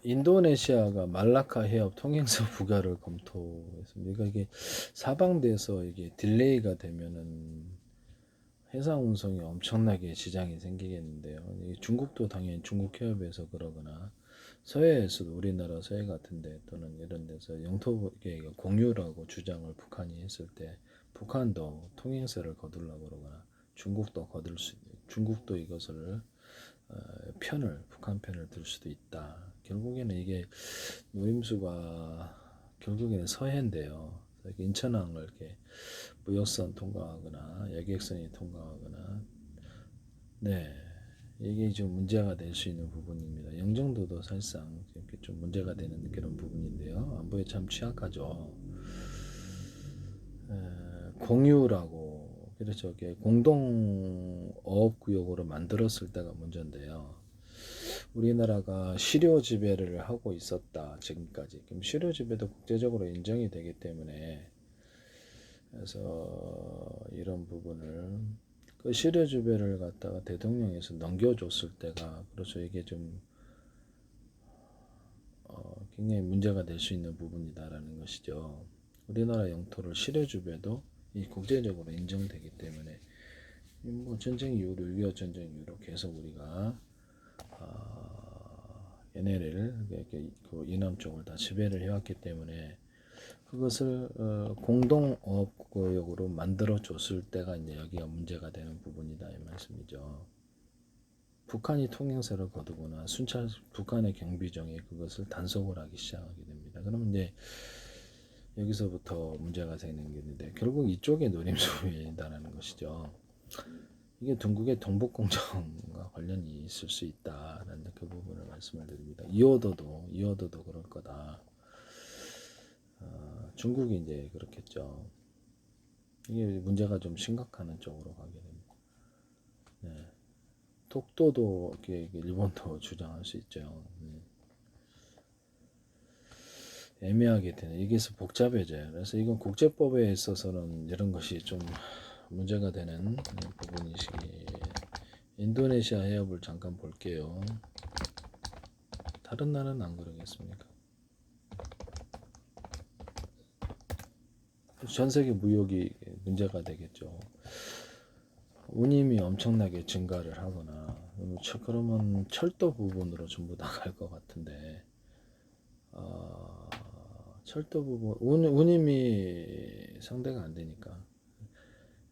인도네시아가 말라카 해협 통행사 부과를 검토했습니다. 이게 사방돼서 이게 딜레이가 되면은 해상 운송이 엄청나게 지장이 생기겠는데요. 중국도 당연히 중국 해협에서 그러거나 서해에서도 우리나라 서해 같은데 또는 이런 데서 영토 공유라고 주장을 북한이 했을 때 북한도 통행세를 거두려고 그러거나 중국도 이것을 북한 편을 들 수도 있다. 결국에는 이게 노림수가 결국에는 서해인데요. 인천항을 이렇게 무역선 통과하거나 여객선이 통과하거나 네 이게 좀 문제가 될 수 있는 부분입니다. 영종도도 사실상 이렇게 좀 문제가 되는 그런 부분인데요. 안보에 참 취약하죠. 공유라고 그렇죠. 공동 어업 구역으로 만들었을 때가 문제인데요. 우리나라가 실효 지배를 하고 있었다 지금까지. 그럼 실효 지배도 국제적으로 인정이 되기 때문에 그래서 이런 부분을 그 실효 지배를 갖다가 대통령에서 넘겨줬을 때가 그렇죠. 이게 좀 굉장히 문제가 될 수 있는 부분이다라는 것이죠. 우리나라 영토를 실효 지배도 이 국제적으로 인정되기 때문에 뭐 전쟁 이후로 6.25 전쟁 이후로 계속 우리가 얘네를 그 이남 쪽을 다 지배를 해왔기 때문에 그것을 공동어업구역으로 만들어 줬을 때가 이제 여기가 문제가 되는 부분이다 이 말씀이죠. 북한이 통행세를 거두거나 순찰 북한의 경비정이 그것을 단속을 하기 시작하게 됩니다. 그러면 이제 여기서부터 문제가 생기는데 결국 이쪽에 노림수이다라는 것이죠. 이게 중국의 동북공정과 관련이 있을 수 있다라는 그 부분을 말씀을 드립니다. 이어도도 그럴 거다. 중국이 이제 그렇겠죠. 이게 문제가 좀 심각한 쪽으로 가게 됩니다. 네. 독도도 이렇게 일본도 주장할 수 있죠. 애매하게 되네. 이게서 복잡해져요. 그래서 이건 국제법에 있어서는 이런 것이 좀 문제가 되는 부분이시기. 인도네시아 해협을 잠깐 볼게요. 다른 나라는 안 그러겠습니까? 전 세계 무역이 문제가 되겠죠. 운임이 엄청나게 증가를 하거나 그러면 철도 부분으로 전부 다 갈 것 같은데 철도 부분 운임이 상대가 안 되니까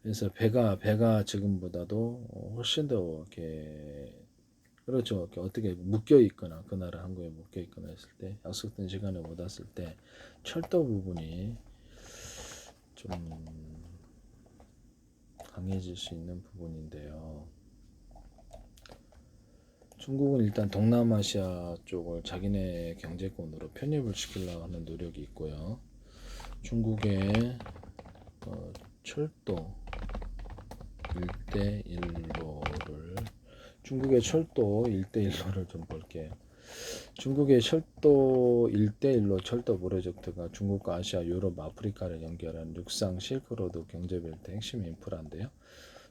그래서 배가 지금보다도 훨씬 더 이렇게 그렇죠. 이렇게 어떻게 묶여 있거나 그 나라 항구에 묶여 있거나 했을 때 약속된 시간에 못 왔을 때 철도 부분이 좀 강해질 수 있는 부분인데요. 중국은 일단 동남아시아 쪽을 자기네 경제권으로 편입을 시키려고 하는 노력이 있고요. 중국의 철도 1대1로를 중국의 철도 1대1로를 좀 볼게요. 중국의 철도 1대1로 철도 프로젝트가 중국과 아시아, 유럽, 아프리카를 연결한 육상 실크로드 경제벨트 핵심 인프라인데요.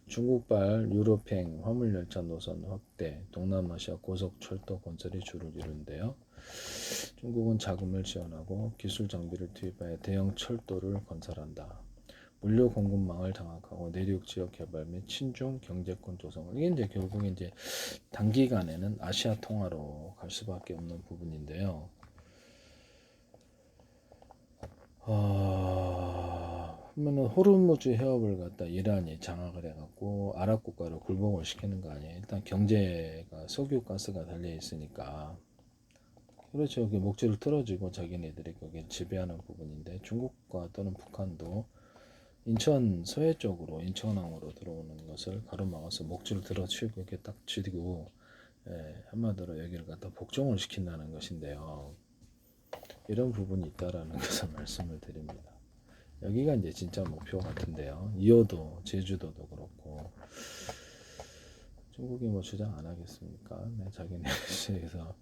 중국발 유럽행 화물열차 노선 확대, 동남아시아 고속철도 건설이 주를 이루는데요. 중국은 자금을 지원하고 기술 장비를 투입하여 대형 철도를 건설한다. 물류 공급망을 장악하고 내륙 지역 개발 및 친중 경제권 조성을 이게 이제 결국에 이제 단기간에는 아시아 통화로 갈 수밖에 없는 부분인데요. 그러면은 호르무즈 해협을 갖다 이란이 장악을 해갖고 아랍 국가를 굴복을 시키는 거 아니에요? 일단 경제가 석유 가스가 달려 있으니까 그렇죠. 그 목줄을 틀어주고 자기네들이 거기를 지배하는 부분인데 중국과 또는 북한도 인천 서해 쪽으로 인천항으로 들어오는 것을 가로막아서 목줄을 들어치고 이렇게 딱 쥐고 한마디로 여기를 갖다 복종을 시킨다는 것인데요. 이런 부분이 있다라는 것을 말씀을 드립니다. 여기가 이제 진짜 목표 같은데요. 이어도 제주도도 그렇고 중국이 뭐 주장 안 하겠습니까? 네, 자기네에서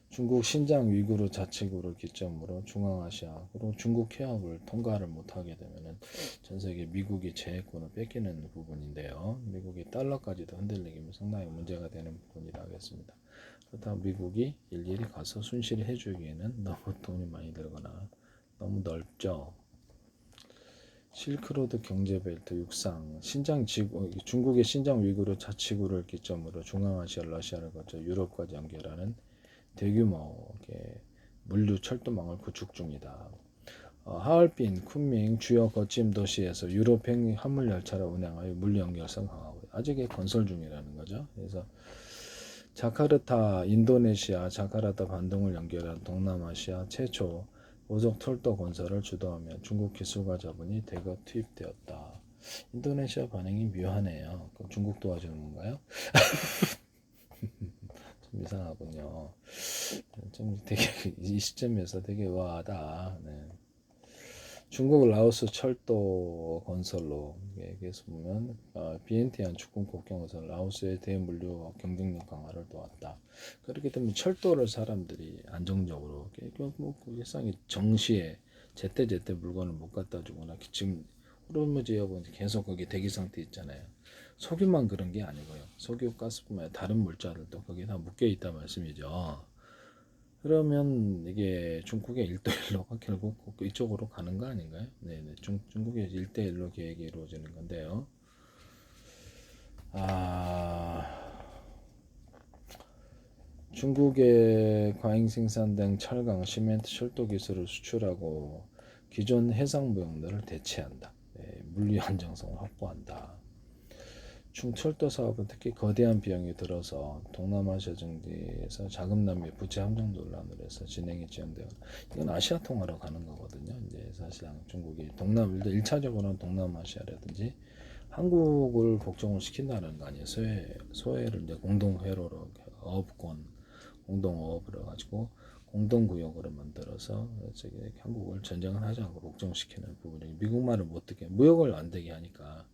중국 신장 위구르 자치구를 기점으로 중앙아시아 그리고 중국 해협을 통과를 못하게 되면은 전 세계 미국이 제해권을 뺏기는 부분인데요. 미국이 달러까지도 흔들리기면 상당히 문제가 되는 부분이라 하겠습니다. 그렇다고 미국이 일일이 가서 순실히 해주기에는 너무 돈이 많이 들거나 너무 넓죠. 실크로드 경제벨트 육상 신장 지구 중국의 신장 위구르 자치구를 기점으로 중앙아시아 러시아를 거쳐 유럽까지 연결하는 대규모의 물류 철도망을 구축 중이다. 하얼빈, 쿤밍 주요 거점 도시에서 유럽행 화물 열차를 운행하여 물류 연결성 강화하고 아직 건설 중이라는 거죠. 그래서 자카르타, 인도네시아 자카르타 반도를 연결한 동남아시아 최초 고속 철도 건설을 주도하며 중국 기술과 자본이 대거 투입되었다. 인도네시아 반응이 묘하네요. 그럼 중국 도와주는 건가요? 좀 이상하군요. 좀 되게 이 시점에서 되게 의아하다. 네. 중국 라오스 철도 건설로 계속 보면 비엔티안 축구 국경 건설 라오스의 대물류 경쟁력 강화를 도왔다. 그렇게 되면 철도를 사람들이 안정적으로 뭐 일상의 정시에 제때제때 물건을 못 갖다 주거나 지금 호르무 지역은 계속 거기 대기 상태 있잖아요. 석유만 그런 게 아니고요. 석유, 가스뿐만 아니라 다른 물자들도 거기 다 묶여 있다 말씀이죠. 그러면 이게 중국의 1대1로가 결국 이쪽으로 가는 거 아닌가요? 네네. 중국의 1대1로 계획이 이루어지는 건데요. 중국의 과잉 생산 등 철강, 시멘트, 철도 기술을 수출하고 기존 해상 무역로를 대체한다. 네, 물류 안정성을 확보한다. 중철도 사업은 특히 거대한 비용이 들어서 동남아시아 정지에서 자금 낭비, 부채 함정 논란으로 해서 진행이 지연되어 이건 아시아 통화로 가는 거거든요. 이제 사실상 중국이 동남 1차적으로는 동남아시아라든지 한국을 복종을 시킨다는 거 아니에요. 소외를 이제 공동회로로 어업권 공동어업을 가지고 공동구역으로 만들어서 저기 한국을 전쟁을 하지 않고 복종시키는 부분이 미국말을 못 듣게 무역을 안 되게 하니까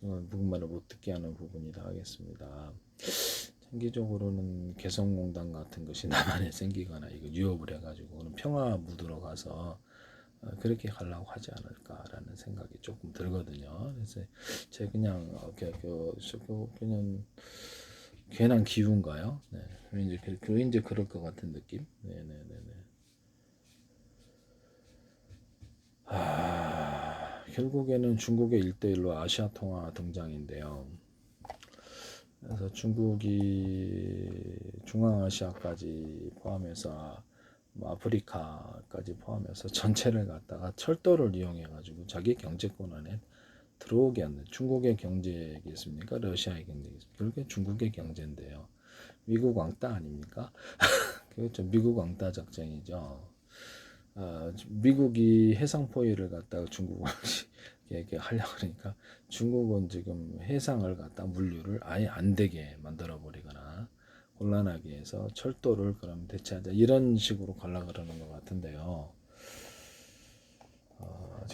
미국말을 못 듣게 하는 부분이라 하겠습니다. 장기적으로는 개성공단 같은 것이 남한에 생기거나 이거 유업을 해가지고 그런 평화 무드로 가서 그렇게 가려고 하지 않을까라는 생각이 조금 들거든요. 그래서 제가 그냥 그냥 괜한 기운가요? 네, 왠지 그럴 것 같은 느낌. 네네네네. 결국에는 중국의 1대1로 아시아 통화 등장인데요. 그래서 중국이 중앙아시아까지 포함해서 아프리카까지 포함해서 전체를 갖다가 철도를 이용해 가지고 자기 경제권 안에 들어오게 하는 중국의 경제겠습니까? 러시아의 경제겠습니까? 결국엔 중국의 경제인데요. 미국 왕따 아닙니까? 그렇죠. 미국 왕따 작전이죠. 미국이 해상 포위를 갖다가 중국에게 하려고 그러니까 중국은 지금 해상을 갖다 물류를 아예 안 되게 만들어 버리거나 곤란하게 해서 철도를 그럼 대체하자 이런 식으로 가려고 그러는 것 같은데요.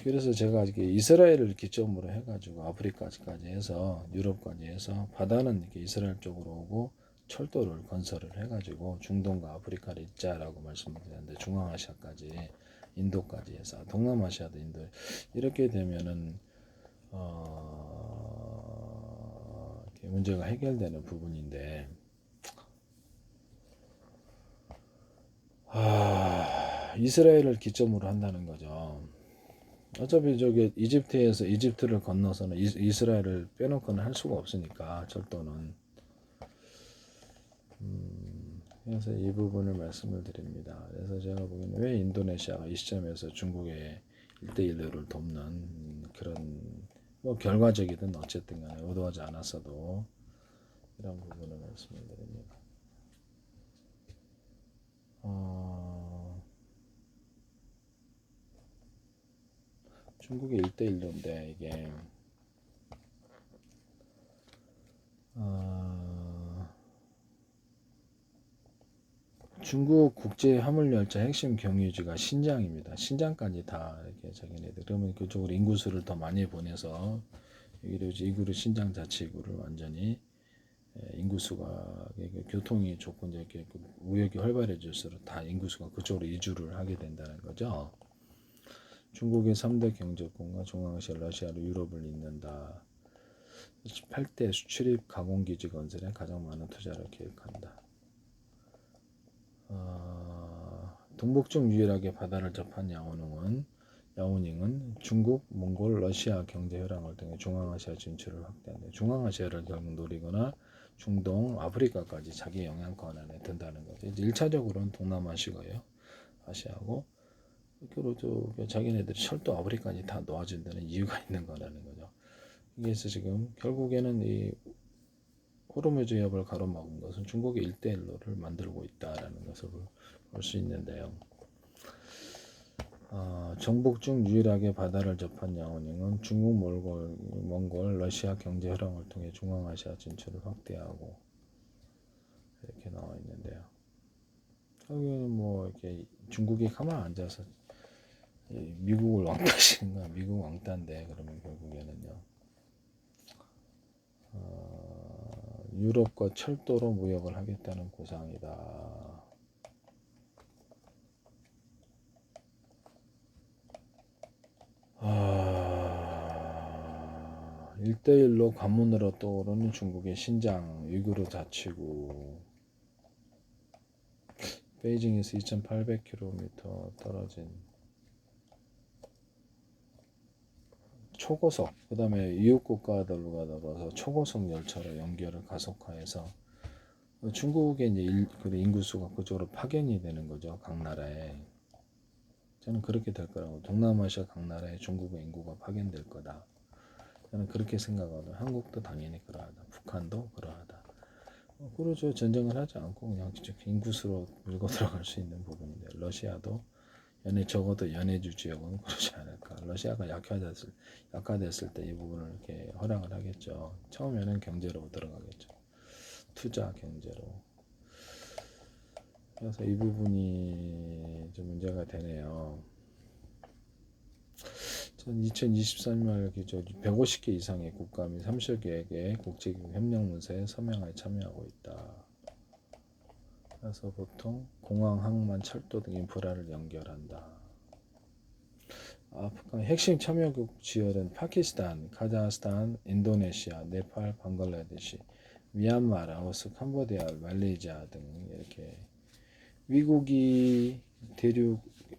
그래서 제가 이렇게 이스라엘을 기점으로 해가지고 아프리카까지 해서 유럽까지 해서 바다는 이렇게 이스라엘 쪽으로 오고 철도를 건설을 해가지고 중동과 아프리카를 잇자라고 말씀드렸는데 중앙아시아까지 인도까지 해서 동남아시아도 인도 이렇게 되면은 이렇게 문제가 해결되는 부분인데 이스라엘을 기점으로 한다는 거죠. 어차피 저기 이집트에서 이집트를 건너서는 이스라엘을 빼놓고는 할 수가 없으니까 철도는 그래서 이 부분을 말씀을 드립니다. 그래서 제가 보기에는 왜 인도네시아가 이 시점에서 중국의 1대1을 돕는 그런 뭐 결과적이든 어쨌든 간에 의도하지 않았어도 이런 부분을 말씀을 드립니다. 중국의 1대1인데 이게 중국 국제 화물열차 핵심 경유지가 신장입니다. 신장까지 다 이렇게 자기네들 그러면 그쪽으로 인구수를 더 많이 보내서 이구르 신장 자치구를 완전히 인구수가 교통이 좋고 이제 무역이 활발해질수록 다 인구수가 그쪽으로 이주를 하게 된다는 거죠. 중국의 3대 경제권과 중앙아시아, 러시아로 유럽을 잇는다. 18대 수출입 가공기지 건설에 가장 많은 투자를 계획한다. 동북 중 유일하게 바다를 접한 야오닝은 중국, 몽골, 러시아 경제 혈안을 통해 중앙아시아 진출을 확대한다. 중앙아시아를 결국 노리거나 중동, 아프리카까지 자기 영향권 안에 든다는 거죠. 1차적으로는 동남아시아고요. 아시아고 그리고 자기네들이 철도 아프리카까지 다 놓아준다는 이유가 있는 거라는 거죠. 그래서 지금 결국에는 이 호르무즈 해협을 가로막은 것은 중국의 일대일로를 만들고 있다라는 것을 볼 수 있는데요. 정복 중 유일하게 바다를 접한 야오닝은 중국, 몽골, 러시아 경제 혈안을 통해 중앙아시아 진출을 확대하고 이렇게 나와 있는데요. 여기는 뭐 이렇게 중국이 가만 앉아서 미국을 왕따시는 거야. 미국 왕따인데 그러면 결국에는요. 유럽과 철도로 무역을 하겠다는 구상이다. 일대일로 관문으로 떠오르는 중국의 신장, 위구르 자치구. 베이징에서 2,800km 떨어진 초고속, 그 다음에 이웃 국가들과 더불어서 초고속 열차로 연결을 가속화해서 중국의 이제 인구수가 그쪽으로 파견이 되는 거죠. 각 나라에. 저는 그렇게 될 거라고. 동남아시아 각 나라에 중국의 인구가 파견될 거다. 저는 그렇게 생각하고 한국도 당연히 그러하다. 북한도 그러하다. 그러죠. 전쟁을 하지 않고 그냥 인구수로 밀고 들어갈 수 있는 부분인데 러시아도 적어도 연해주 지역은 그러지 않을까. 러시아가 약화됐을 때 이 부분을 이렇게 허락을 하겠죠. 처음에는 경제로 들어가겠죠. 투자 경제로. 그래서 이 부분이 좀 문제가 되네요. 전 2023년 기준 150개 이상의 국가 및 30개의 국제기구 협력문서에 서명에 참여하고 있다. 그래서 보통 공항, 항만, 철도 등 인프라를 연결한다. 아프간 핵심 참여국 지역은 파키스탄, 카자흐스탄, 인도네시아, 네팔, 방글라데시, 미얀마, 라오스, 캄보디아, 말레이시아 등 이렇게 미국이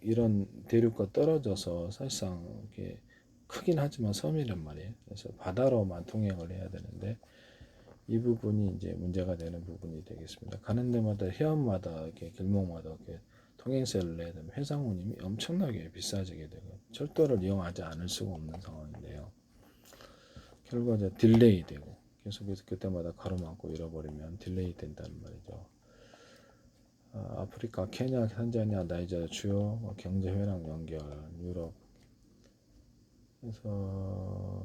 이런 대륙과 떨어져서 사실상 이렇게 크긴 하지만 섬이란 말이에요. 그래서 바다로만 통행을 해야 되는데 이 부분이 이제 문제가 되는 부분이 되겠습니다. 가는 데마다 해안마다 이렇게 길목마다 이렇게 통행세를 내야 되면 해상운임이 엄청나게 비싸지게 되고 철도를 이용하지 않을 수가 없는 상황인데요. 결과적으로 딜레이 되고 계속해서 그때마다 가로막고 잃어버리면 딜레이 된다는 말이죠. 아프리카, 케냐, 탄자니아, 나이지리아 주요 경제 회랑 연결, 유럽. 그래서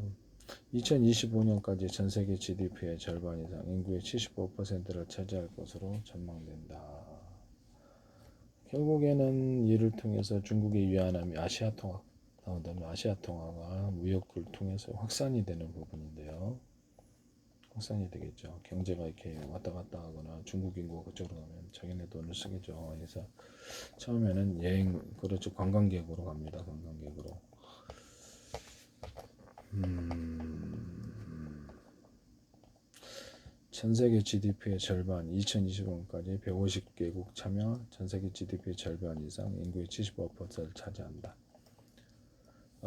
2025년까지 전 세계 GDP의 절반 이상, 인구의 75%를 차지할 것으로 전망된다. 결국에는 이를 통해서 중국의 위안함이 아시아 통화 나온다면 아시아 통화가 무역을 통해서 확산이 되는 부분인데요. 확산이 되겠죠. 경제가 이렇게 왔다 갔다 하거나 중국 인구가 그쪽으로 가면 자기네 돈을 쓰겠죠. 그래서 처음에는 그렇죠. 관광객으로 갑니다. 관광객으로. 전세계 GDP의 절반, 2025년까지 150개국 참여, 전세계 GDP의 절반 이상, 인구의 75%를 차지한다.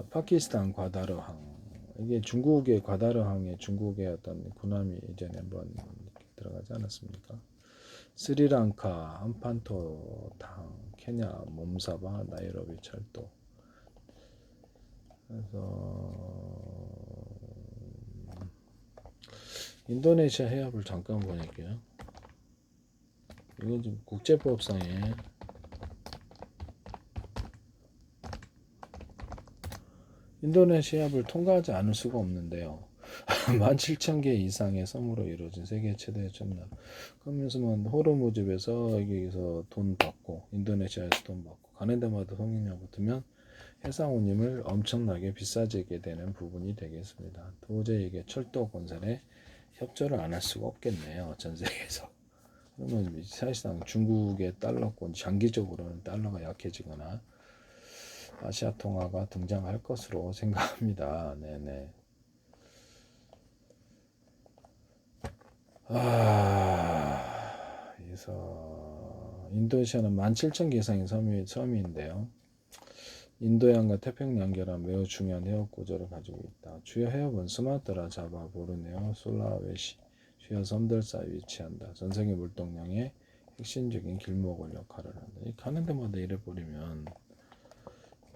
파키스탄 과다르항. 이게 중국의 과다르항에 중국의 어떤 군함이 이전에 한번 들어가지 않았습니까? 스리랑카, 한판토 당, 케냐, 몬사바, 나이로비 철도. 그래서 인도네시아 해협을 잠깐 보낼게요. 이건 좀 국제법상에 인도네시아 해협을 통과하지 않을 수가 없는데요. 17,000개 이상의 섬으로 이루어진 세계 최대의 전남. 그러면서 호르무즈에서 여기서 돈 받고 인도네시아에서 돈 받고 가는 데마다 통행료 붙으면 해상운임을 엄청나게 비싸지게 되는 부분이 되겠습니다. 도저히 이게 철도 건설에 협조를 안 할 수가 없겠네요. 전 세계에서. 그러면 사실상 중국의 달러권 장기적으로는 달러가 약해지거나 아시아 통화가 등장할 것으로 생각합니다. 네네. 그래서 인도네시아는 17,000개 이상의 섬인데요. 인도양과 태평양 연결한 매우 중요한 해협 구조를 가지고 있다. 주요 해협은 스마트라, 자바, 보르네오, 술라웨시 주요 섬들 사이 위치한다. 전 세계 물동량의 핵심적인 길목을 역할을 한다. 이 가는 데마다 이래 버리면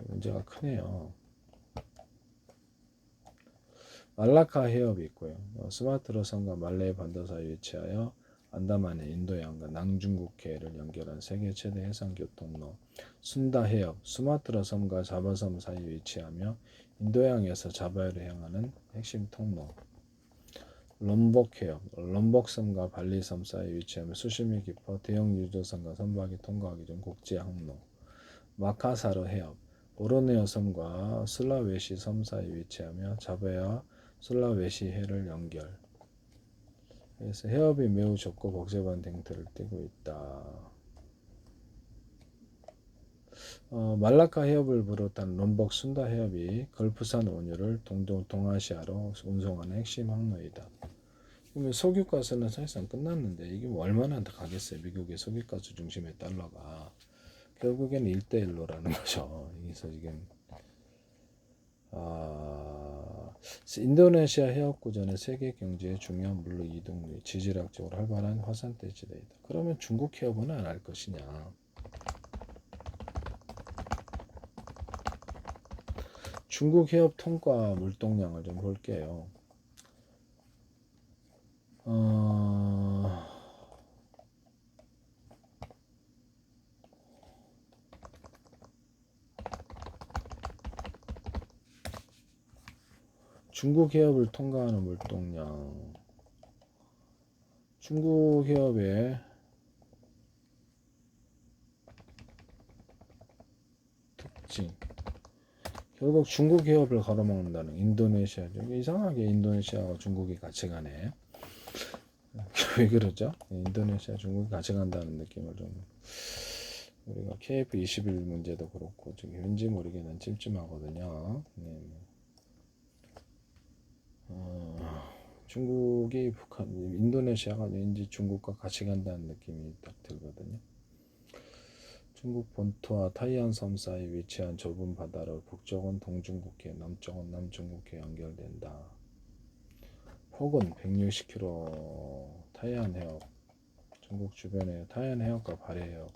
문제가 크네요. 말라카 해협이 있고요. 스마트라 섬과 말레이 반도 사이 위치하여 안다만의 인도양과 남중국해를 연결한 세계 최대 해상 교통로 순다 해협, 수마트라 섬과 자바섬 사이 위치하며 인도양에서 자바해를 향하는 핵심 통로 롬복 해협, 롬복섬과 발리섬 사이 위치하며 수심이 깊어 대형 유조선과 선박이 통과하기 전 국제 항로 마카사르 해협, 보르네오 섬과 술라웨시 섬 사이 위치하며 자바해와 술라웨시 해를 연결. 그래서 해협이 매우 좁고 복잡한 댕터를 띠고 있다. 말라카 해협을 비롯한 롬복 순다 해협이 걸프산 원유를 동아시아로 운송하는 핵심 항로이다. 그러면 석유가스는 사실상 끝났는데 이게 뭐 얼마나 더 가겠어요. 미국의 석유가스 중심의 달러가 결국에는 1대1로라는 거죠. 그래서 지금 인도네시아 해협 구조는 세계 경제의 중요한 물류 이동 및 지질학적으로 활발한 화산대 지대이다. 그러면 중국 해협은 안 할 것이냐? 중국 해협 통과 물동량을 좀 볼게요. 중국 해협을 통과하는 물동량. 중국 해협의 특징. 결국 중국 해협을 가로막는다는 인도네시아. 이상하게 인도네시아와 중국이 같이 가네. 왜 그러죠? 인도네시아, 중국이 같이 간다는 느낌을 좀 우리가 KF21 문제도 그렇고 저기 왠지 모르게 난 찜찜하거든요. 네. 중국이 북한, 인도네시아가 왠지 중국과 같이 간다는 느낌이 딱 들거든요. 중국 본토와 타이안 섬 사이 위치한 좁은 바다로 북쪽은 동중국해, 남쪽은 남중국해 연결된다. 폭은 160km 타이안 해협, 중국 주변에 타이안 해협과 발해 해협,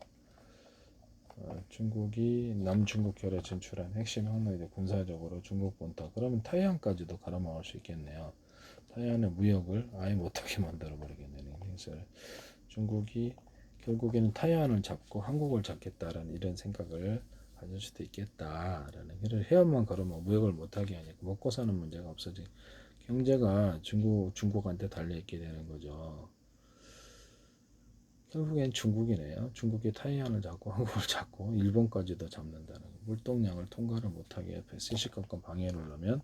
중국이 남중국해로 진출한 핵심 항로이다. 군사적으로 중국 본토. 그러면 타이안까지도 가로막을 수 있겠네요. 타이안의 무역을 아예 못하게 만들어 버리겠네요. 그래서 중국이 결국에는 타이완을 잡고 한국을 잡겠다라는 이런 생각을 가질 수도 있겠다라는. 그래서 해협만 걸으면 무역을 못하게 하니까 먹고 사는 문제가 없어지. 경제가 중국한테 달려있게 되는 거죠. 결국엔 중국이네요. 중국이 타이완을 잡고 한국을 잡고 일본까지도 잡는다는 거. 물동량을 통과를 못하게 시시각각 방해를 하면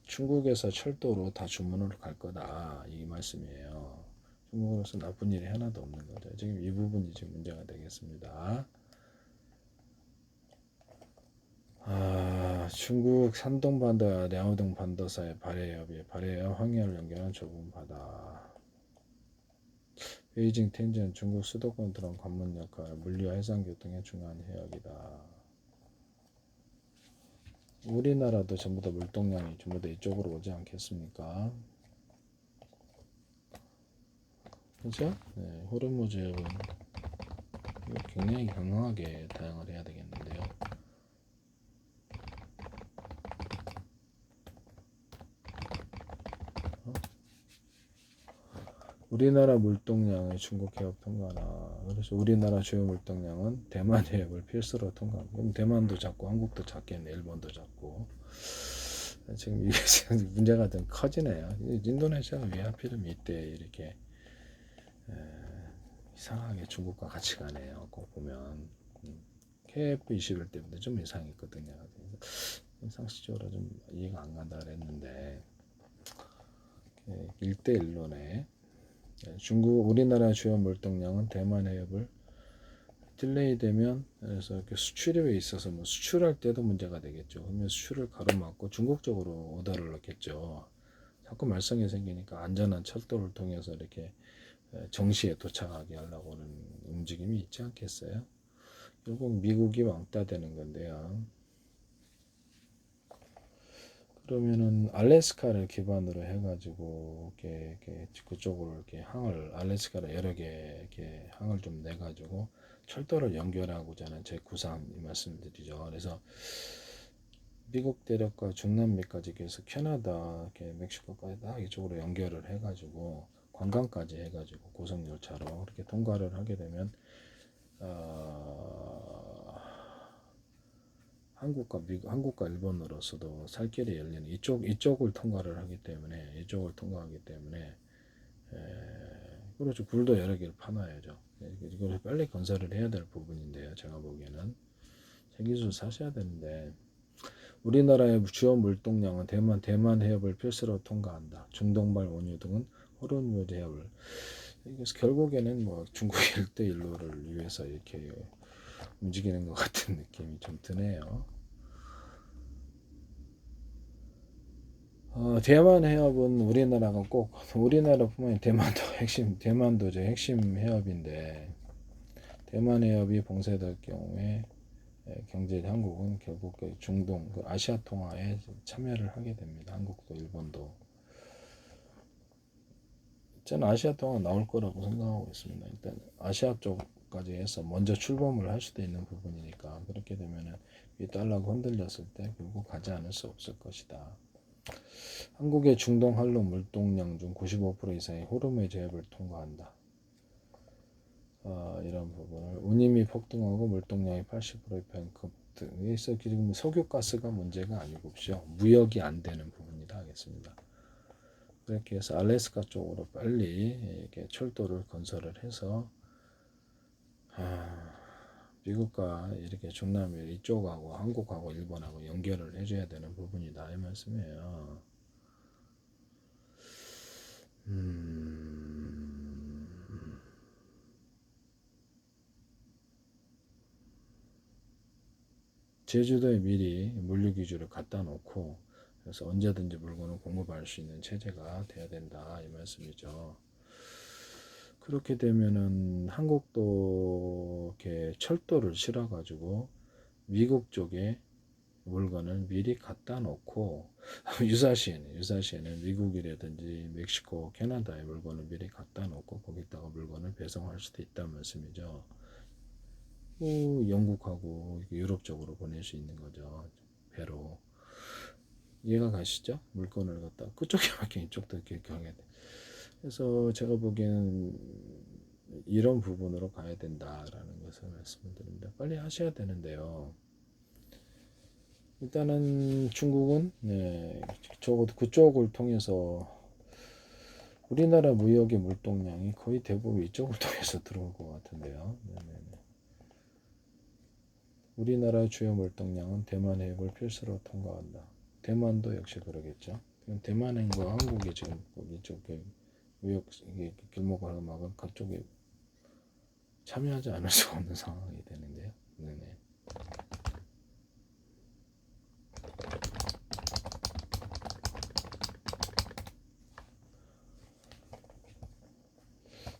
중국에서 철도로 다 주문을 갈 거다 이 말씀이에요. 중국으로서 나쁜 일이 하나도 없는 거죠. 지금 이 부분이 지금 문제가 되겠습니다. 중국 산동반도와 랴오동 반도 사이 발해협이 발해와 황해를 연결한 좁은 바다. 베이징 텐전 중국 수도권 들어온 관문 역할, 물류와 해상교통의 중요한 해역이다. 우리나라도 전부 다 물동량이 전부 다 이쪽으로 오지 않겠습니까? 그죠? 네, 호르무즈 해역은 굉장히 강하게 다양을 해야 되겠는데요. 우리나라 물동량의 중국 해협 통과나 그래서 우리나라 주요 물동량은 대만 해협을 필수로 통과합니다. 그럼 대만도 잡고 한국도 잡겠네, 일본도 잡고. 지금 이게 지금 문제가 좀 커지네요. 인도네시아가 왜 하필이면 이때 이렇게 이상하게 중국과 같이 가네요. 꼭 보면 KF21 때부터 좀 이상했거든요. 상식적으로 좀 이해가 안 간다 그랬는데 1대1로네. 우리나라 주요 물동량은 대만 해협을 딜레이 되면 그래서 수출입에 있어서 뭐 수출할 때도 문제가 되겠죠. 그러면 수출을 가로막고 중국 쪽으로 오더를 넣겠죠. 자꾸 말썽이 생기니까 안전한 철도를 통해서 이렇게 정시에 도착하게 하려고 하는 움직임이 있지 않겠어요? 결국 미국이 왕따 되는 건데요. 그러면은 알래스카를 기반으로 해가지고 이렇게 그쪽으로 이렇게 항을 알래스카를 여러 개 이렇게 항을 좀 내가지고 철도를 연결하고자 하는 제 구상 말씀드리죠. 그래서 미국 대륙과 중남미까지 계속 캐나다, 이렇게 멕시코까지 다 이쪽으로 연결을 해가지고 관광까지 해가지고 고속열차로 이렇게 통과를 하게 되면 한국과 일본으로서도 살 길이 열리는 이쪽을 통과를 하기 때문에 그렇죠. 굴도 여러 개를 파놔야죠. 이걸 빨리 건설을 해야 될 부분인데요. 제가 보기에는 세기술 사셔야 되는데 우리나라의 주요 물동량은 대만 해협을 필수로 통과한다. 중동발 원유 등은 호르무즈 해협을. 그래서 결국에는 뭐 중국 일대일로를 위해서 이렇게 움직이는 것 같은 느낌이 좀 드네요. 대만 해협은 우리나라뿐만 아니라 대만도 제 핵심 해협인데 대만 해협이 봉쇄될 경우에 경제 한국은 결국 중동 아시아 통화에 참여를 하게 됩니다. 한국도 일본도. 저는 아시아 통화 나올 거라고 생각하고 있습니다. 일단 아시아 쪽까지 해서 먼저 출범을 할 수도 있는 부분이니까 그렇게 되면은 이 달러가 흔들렸을 때 결국 가지 않을 수 없을 것이다. 한국의 중동 한로 물동량 중 95% 이상이 호르무즈 해협을 통과한다. 이런 부분을 운임이 폭등하고 물동량이 80%의 급등에서 지금 석유가스가 문제가 아니고요. 무역이 안 되는 부분이다 하겠습니다. 그렇게 해서 알래스카 쪽으로 빨리 이렇게 철도를 건설을 해서 미국과 이렇게 중남미 이쪽하고 한국하고 일본하고 연결을 해줘야 되는 부분이다 이 말씀이에요. 제주도에 미리 물류기지를 갖다 놓고 그래서 언제든지 물건을 공급할 수 있는 체제가 돼야 된다 이 말씀이죠. 그렇게 되면은 한국도 이렇게 철도를 실어 가지고 미국 쪽에 물건을 미리 갖다 놓고 유사시에는 미국이라든지 멕시코, 캐나다에 물건을 미리 갖다 놓고 거기다가 물건을 배송할 수도 있다는 말씀이죠. 영국하고 유럽 쪽으로 보낼 수 있는 거죠. 배로. 이해가 가시죠? 물건을 갖다 그쪽에 맡긴 이쪽도 이렇게 하게 돼. 그래서 제가 보기에는 이런 부분으로 가야 된다라는 것을 말씀을 드립니다. 빨리 하셔야 되는데요. 일단은 중국은 적어도 그쪽을 통해서 우리나라 무역의 물동량이 거의 대부분 이쪽을 통해서 들어올 것 같은데요. 우리나라 주요 물동량은 대만 해협을 필수로 통과한다. 대만도 역시 그러겠죠. 대만과 한국이 지금 이쪽 무역 길목을 막은 그쪽에 참여하지 않을 수 없는 상황이 되는데요. 네네.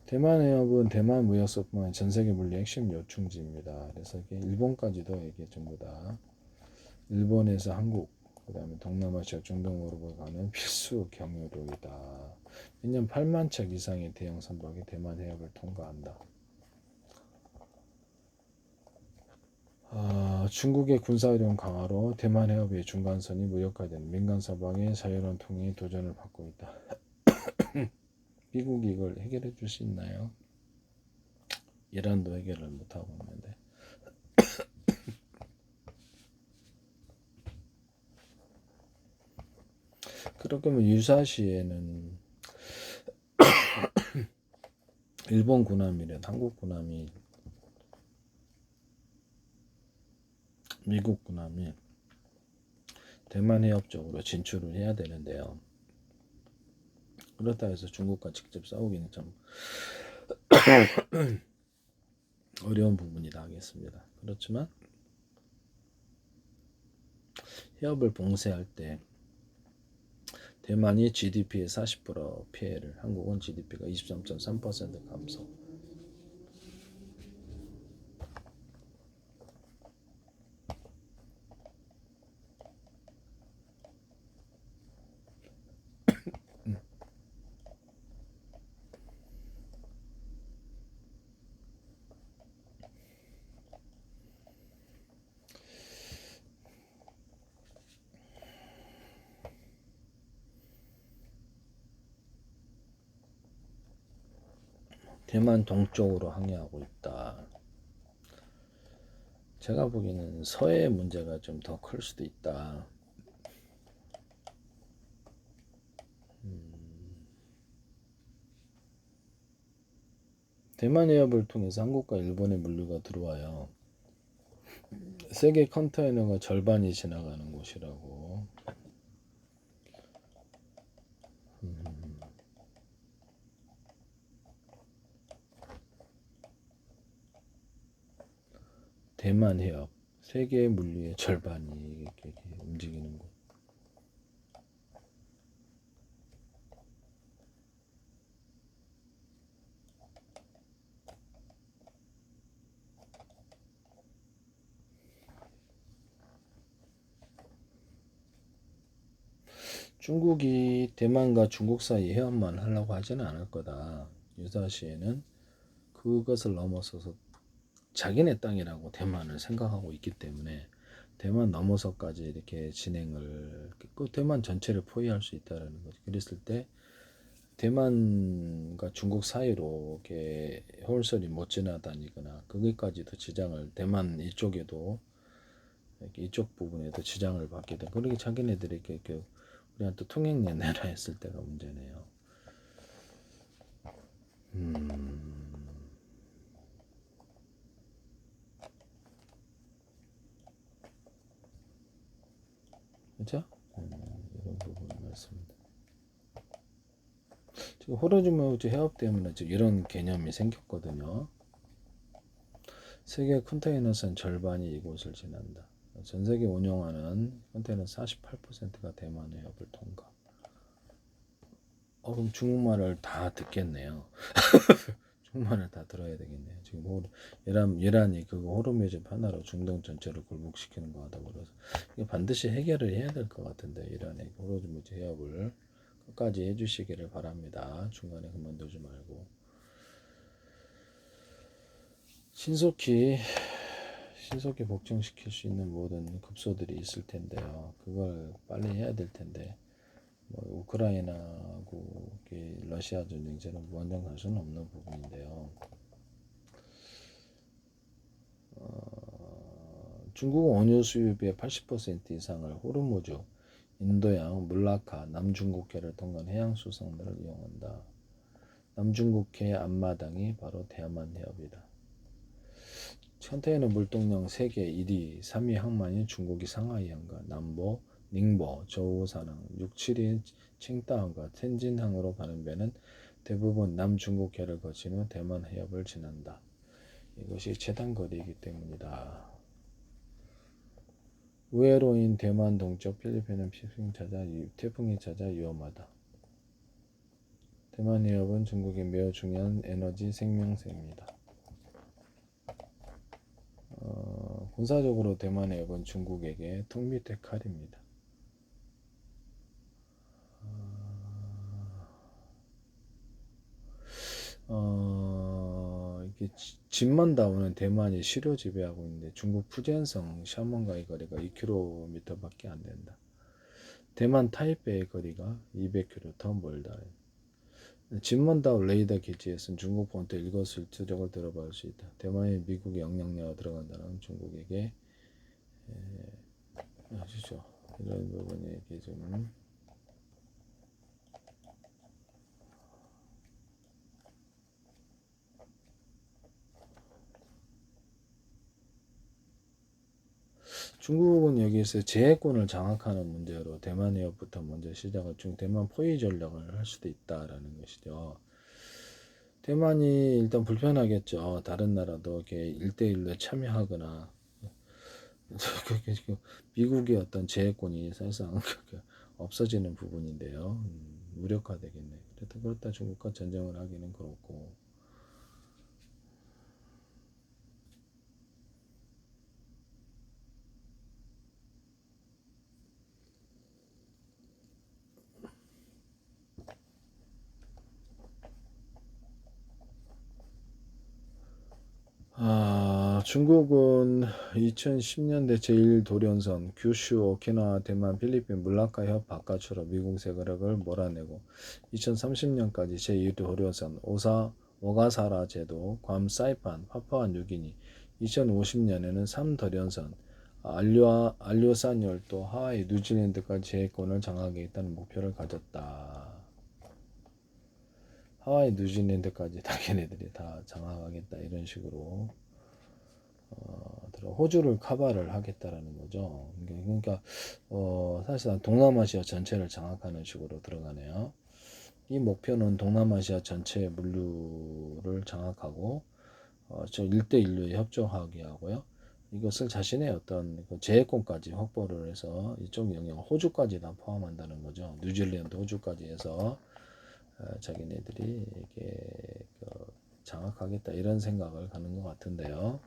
대만 해협은 대만 무역소뿐만 아니라 전 세계 물류 핵심 요충지입니다. 그래서 이게 일본까지도 이게 전부 다 일본에서 한국, 그다음에 동남아시아 중동으로 가는 필수 경유로이다. 매년 8만 척 이상의 대형 선박이 대만 해협을 통과한다. 중국의 군사력 강화로 대만 해협의 중간선이 무력화된 민간 선박의 자유로운 통행에 도전을 받고 있다. 미국이 이걸 해결해 줄 수 있나요? 이란도 해결을 못하고 있는데. 그렇게 하면 유사시에는 일본 군함이든 한국 군함이 미국 군함이 대만 해협 쪽으로 진출을 해야 되는데요. 그렇다 해서 중국과 직접 싸우기는 참 어려운 부분이다 하겠습니다. 그렇지만 해협을 봉쇄할 때 대만이 GDP의 40% 피해를, 한국은 GDP가 23.3% 감소. 대만 동쪽으로 항해하고 있다. 제가 보기에는 서해의 문제가 좀 더 클 수도 있다. 대만 해협을 통해서 한국과 일본의 물류가 들어와요. 세계 컨테이너가 절반이 지나가는 곳이라고. 대만 해협, 세계 물류의 절반이 이렇게 움직이는 곳. 중국이 대만과 중국 사이 해협만 하려고 하지는 않을 거다. 유사시에는 그것을 넘어서서 자기네 땅이라고 대만을 생각하고 있기 때문에 대만 넘어서까지 이렇게 진행을, 그 대만 전체를 포위할 수 있다라는 거죠. 그랬을 때 대만과 중국 사이로 이렇게 홀설이 못 지나다니거나 거기까지도 지장을, 대만 이쪽에도 이렇게 이쪽 부분에도 지장을 받게 된, 그렇게 자기네들이 이렇게 우리한테 통행료 내라 했을 때가 문제네요. 그렇죠? 이런 부분 말씀입니다. 지금 호르무즈 해협 때문에 이런 개념이 생겼거든요. 세계 컨테이너선 절반이 이곳을 지난다. 전 세계 운영하는 컨테이너 48%가 대만 해협을 통과. 그럼 중국말을 다 듣겠네요. 중국말을 다 들어야 되겠네요. 지금 이란이 그거 호르무즈 하나로 중동 전체를 굴복시키는 거 하다고 그래서 이게 반드시 해결을 해야 될 것 같은데, 이란의 호르무즈 해협을 끝까지 해주시기를 바랍니다. 중간에 그만두지 말고 신속히 복종시킬 수 있는 모든 급소들이 있을 텐데요. 그걸 빨리 해야 될 텐데, 우크라이나하고 러시아 전쟁처럼 무한정 갈 수는 없는 부분인데요. 중국은 원유 수입의 80% 이상을 호르무즈, 인도양, 물라카, 남중국해를 통한 해양수송로를 이용한다. 남중국해의 앞마당이 바로 대만 해협이다. 컨테이너 물동량 세계 1위, 3위 항만인 중국이 상하이 항과 남보, 닝보, 저우산항, 6, 7위 칭다항과 텐진항으로 가는 배는 대부분 남중국해를 거친 후 대만 해협을 지난다. 이것이 최단 거리이기 때문이다. 우회로인 대만 동쪽 필리핀은 태풍이 찾아 위험하다. 대만 해협은 중국의 매우 중요한 에너지 생명새입니다. 군사적으로 대만 해협은 중국에게 턱 밑의 칼입니다. 이게 진만다오는 대만이 시료 지배하고 있는데 중국 푸젠성 샤먼과의 거리가 2km밖에 안 된다. 대만 타이베이의 거리가 200km 더 멀다. 진먼다오 레이더 기지에서는 중국 본토 일거수일투족을 들어볼 수 있다. 대만이 미국의 영향력으로 들어간다는 중국에게 아시죠? 이런 부분이 이렇게 좀 중국은 여기서 제해권을 장악하는 문제로 대만 해협부터 먼저 시작을 대만 포위 전략을 할 수도 있다라는 것이죠. 대만이 일단 불편하겠죠. 다른 나라도 이렇게 1대1로 참여하거나 미국의 어떤 제해권이 사실상 없어지는 부분인데요. 무력화되겠네. 그렇다 중국과 전쟁을 하기는 그렇고. 중국은 2010년대 제1도련선 규슈, 오키나와, 대만, 필리핀, 물라카 협 바깥으로 미국 세력을 몰아내고 2030년까지 제2도련선 오가사라 제도, 괌, 사이판, 파푸아 뉴기니, 2050년에는 3도련선 알료산 열도, 하와이, 뉴질랜드까지 제해권을 장악하겠다는 목표를 가졌다. 하와이, 뉴질랜드까지 다 걔네들이 다 장악하겠다 이런 식으로 호주를 커버를 하겠다라는 거죠. 그러니까 사실상 동남아시아 전체를 장악하는 식으로 들어가네요. 이 목표는 동남아시아 전체의 물류를 장악하고 저 1대1로 협조하게 하고요. 이것을 자신의 어떤 제해권까지 확보를 해서 이쪽 영역 호주까지 다 포함한다는 거죠. 뉴질랜드, 호주까지 해서 자기네들이 이게 장악하겠다 이런 생각을 가는 것 같은데요.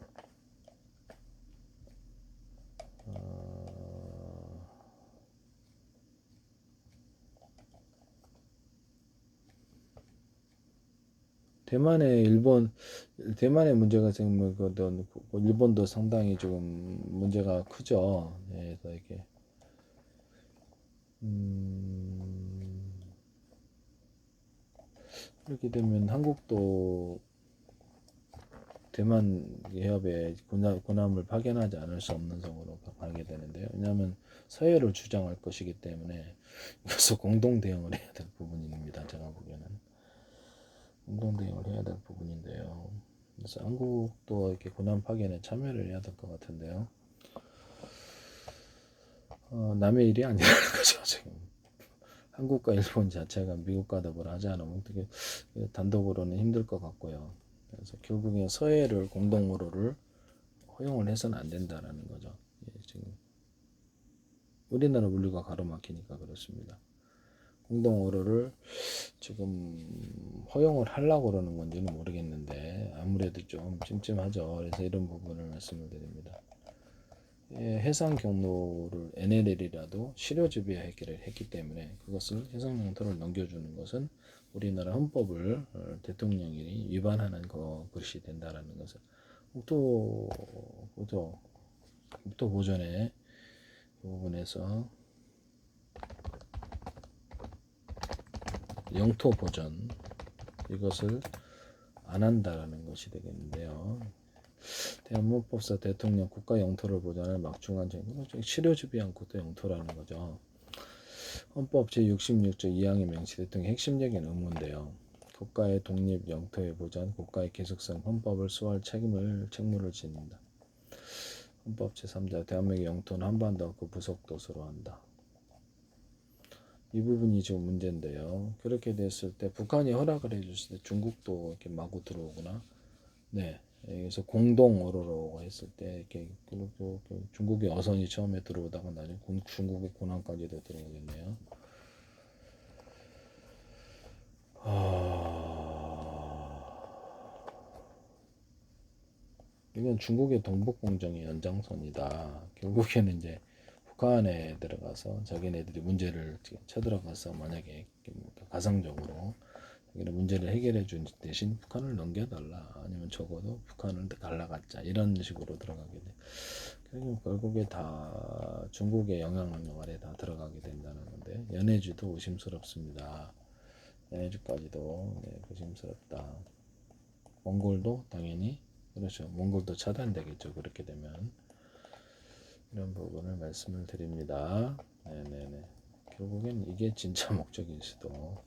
대만의 문제가 지금 일본도 상당히 조금 문제가 크죠. 네, 그래서 이게 이렇게 되면 한국도 대만 해협에 군함을 파견하지 않을 수 없는 상으로 가게 되는데요. 왜냐하면 서해를 주장할 것이기 때문에 이것을 공동 대응을 해야 될 부분입니다. 제가 보기에는 공동 대응을 해야 될 부분인데요. 그래서 한국도 이렇게 군함 파견에 참여를 해야 될 것 같은데요. 남의 일이 아니라는 거죠. 지금 한국과 일본 자체가 미국과 더불어 하지 않으면 어떻게 단독으로는 힘들 것 같고요. 그래서 결국에 서해를 공동으로를 허용을 해서는 안 된다라는 거죠. 지금 우리나라 물류가 가로막히니까 그렇습니다. 공동어로를 지금 허용을 하려고 그러는 건지는 모르겠는데 아무래도 좀 찜찜하죠. 그래서 이런 부분을 말씀을 드립니다. 해상 경로를 NLL이라도 실효주의하기를 했기 때문에 그것을 해상 영토를 넘겨주는 것은 우리나라 헌법을 대통령이 위반하는 것이 된다라는 것을 국토 보전의 부분에서 영토 보전 이것을 안 한다라는 것이 되겠는데요. 대한헌법사 대통령 국가 영토를 보전할 막중한 실효주의 않고도 영토라는 거죠. 헌법 제66조 2항에 명시됐던 핵심적인 의무인데요. 국가의 독립, 영토의 보전, 국가의 계속성, 헌법을 수호할 책무를 짓는다. 헌법 제3자 대한민국의 영토는 한반도와 그 부속도서로 한다. 이 부분이 지금 문제인데요. 그렇게 됐을 때 북한이 허락을 해줬을 때 중국도 이렇게 마구 들어오거나, 네, 그래서 공동어로로 했을 때 이렇게 중국의 어선이 처음에 들어오다가 나중에 중국의 군함까지도 들어오겠네요. 이건 중국의 동북공정의 연장선이다. 결국에는 이제 북한에 들어가서 자기네들이 문제를 쳐들어가서 만약에 가상적으로 자기네 문제를 해결해 준 대신 북한을 넘겨달라 아니면 적어도 북한을 갈라갔자 이런 식으로 들어가게 돼. 결국에 다 중국의 영향력 아래 다 들어가게 된다는 건데 연해주도 의심스럽습니다. 연해주까지도 의심스럽다. 몽골도 당연히 그렇죠. 몽골도 차단되겠죠. 그렇게 되면 이런 부분을 말씀을 드립니다. 네네네. 결국엔 이게 진짜 목적일 수도